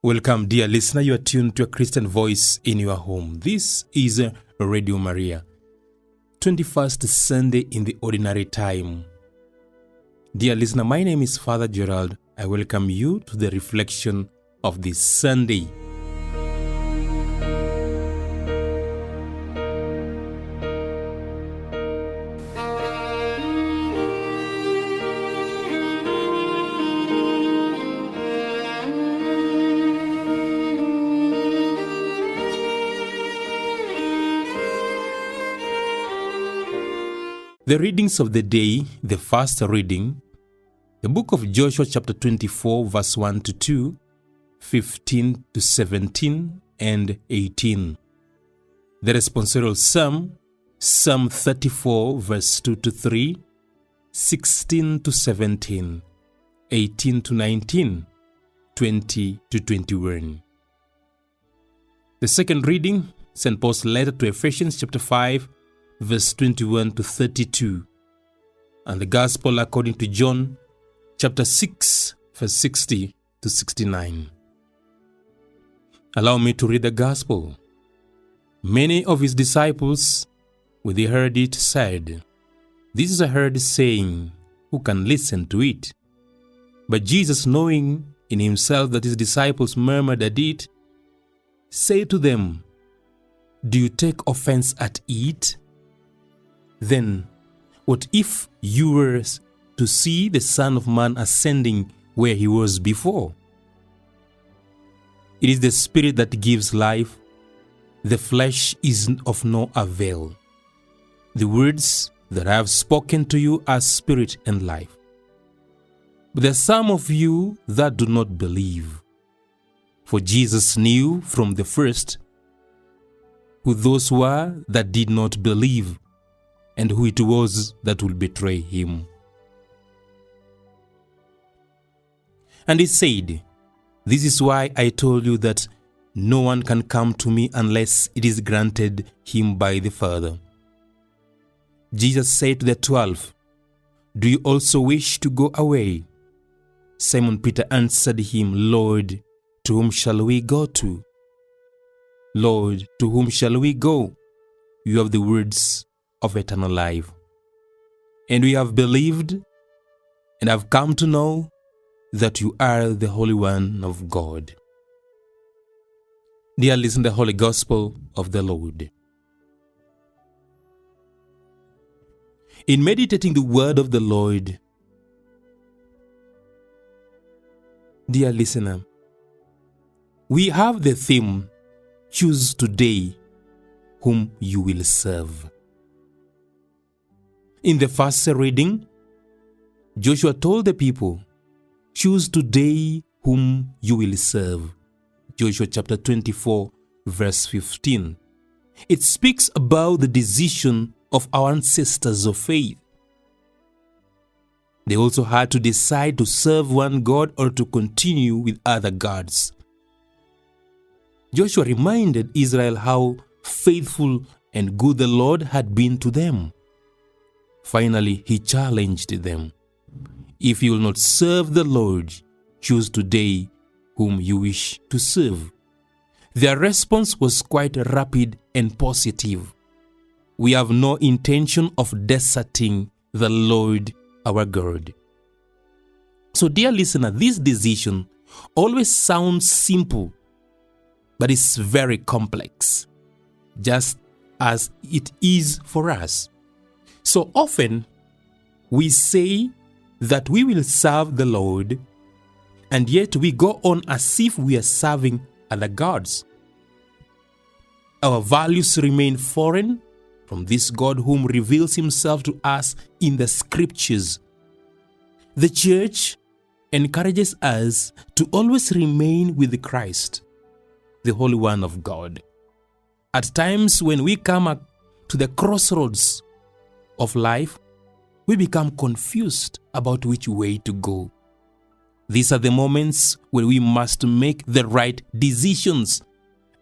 Welcome, dear listener. You are tuned to a Christian voice in your home. This is Radio Maria, 21st Sunday in the ordinary time. Dear listener, my name is Father Gerald. I welcome you to the reflection of this Sunday. The readings of the day, the first reading, the book of Joshua chapter 24, verse 1 to 2, 15 to 17, and 18. The responsorial psalm, Psalm 34, verse 2 to 3, 16 to 17, 18 to 19, 20 to 21. The second reading, St. Paul's letter to Ephesians chapter 5, verse 21 to 32, and the Gospel according to John, chapter 6, verse 60 to 69. Allow me to read the Gospel. Many of his disciples, when they heard it, said, "This is a hard saying, who can listen to it?" But Jesus, knowing in himself that his disciples murmured at it, said to them, "Do you take offense at it? Then, what if you were to see the Son of Man ascending where he was before? It is the Spirit that gives life. The flesh is of no avail. The words that I have spoken to you are spirit and life. But there are some of you that do not believe." For Jesus knew from the first who those were that did not believe, and who it was that would betray him. And he said, "This is why I told you that no one can come to me unless it is granted him by the Father." Jesus said to the 12, "Do you also wish to go away?" Simon Peter answered him, "Lord, to whom shall we go to?" "Lord, to whom shall we go? You have the words of eternal life. And we have believed and have come to know that you are the Holy One of God." Dear listen, the Holy Gospel of the Lord. In meditating the word of the Lord, dear listener, we have the theme, "Choose today whom you will serve." In the first reading, Joshua told the people, "Choose today whom you will serve." Joshua chapter 24, verse 15. It speaks about the decision of our ancestors of faith. They also had to decide to serve one God or to continue with other gods. Joshua reminded Israel how faithful and good the Lord had been to them. Finally, he challenged them. If you will not serve the Lord, choose today whom you wish to serve. Their response was quite rapid and positive. "We have no intention of deserting the Lord our God." So, dear listener, this decision always sounds simple, but it's very complex, just as it is for us. So often, we say that we will serve the Lord, and yet we go on as if we are serving other gods. Our values remain foreign from this God whom reveals himself to us in the scriptures. The church encourages us to always remain with Christ, the Holy One of God. At times when we come to the crossroads of life, we become confused about which way to go. These are the moments where we must make the right decisions,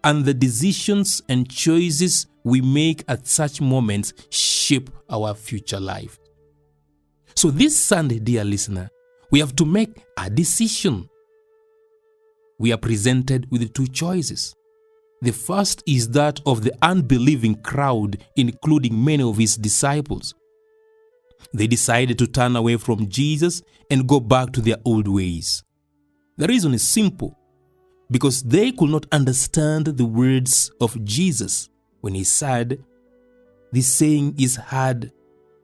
and the decisions and choices we make at such moments shape our future life. So this Sunday, dear listener, we have to make a decision. we are presented with two choices. The first is that of the unbelieving crowd, including many of his disciples. They decided to turn away from Jesus and go back to their old ways. The reason is simple, because they could not understand the words of Jesus when he said, "This saying is hard,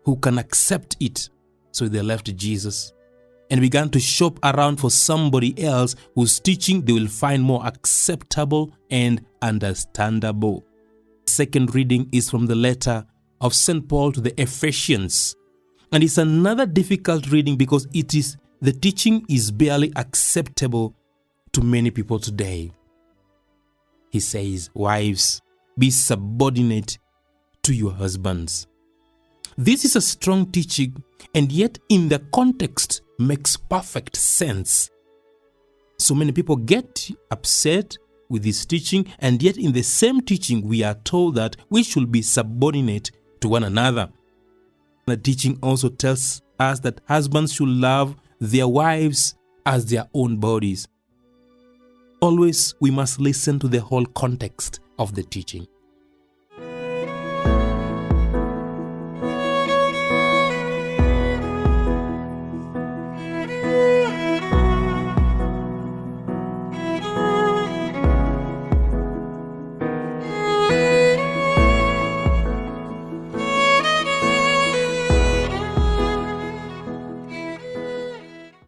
who can accept it?" So they left Jesus and began to shop around for somebody else whose teaching they will find more acceptable and understandable. The second reading is from the letter of St. Paul to the Ephesians. And it's another difficult reading because the teaching is barely acceptable to many people today. He says, "Wives, be subordinate to your husbands." This is a strong teaching, and yet in the context makes perfect sense. So many people get upset with this teaching, and yet in the same teaching we are told that we should be subordinate to one another. The teaching also tells us that husbands should love their wives as their own bodies. Always we must listen to the whole context of the teaching.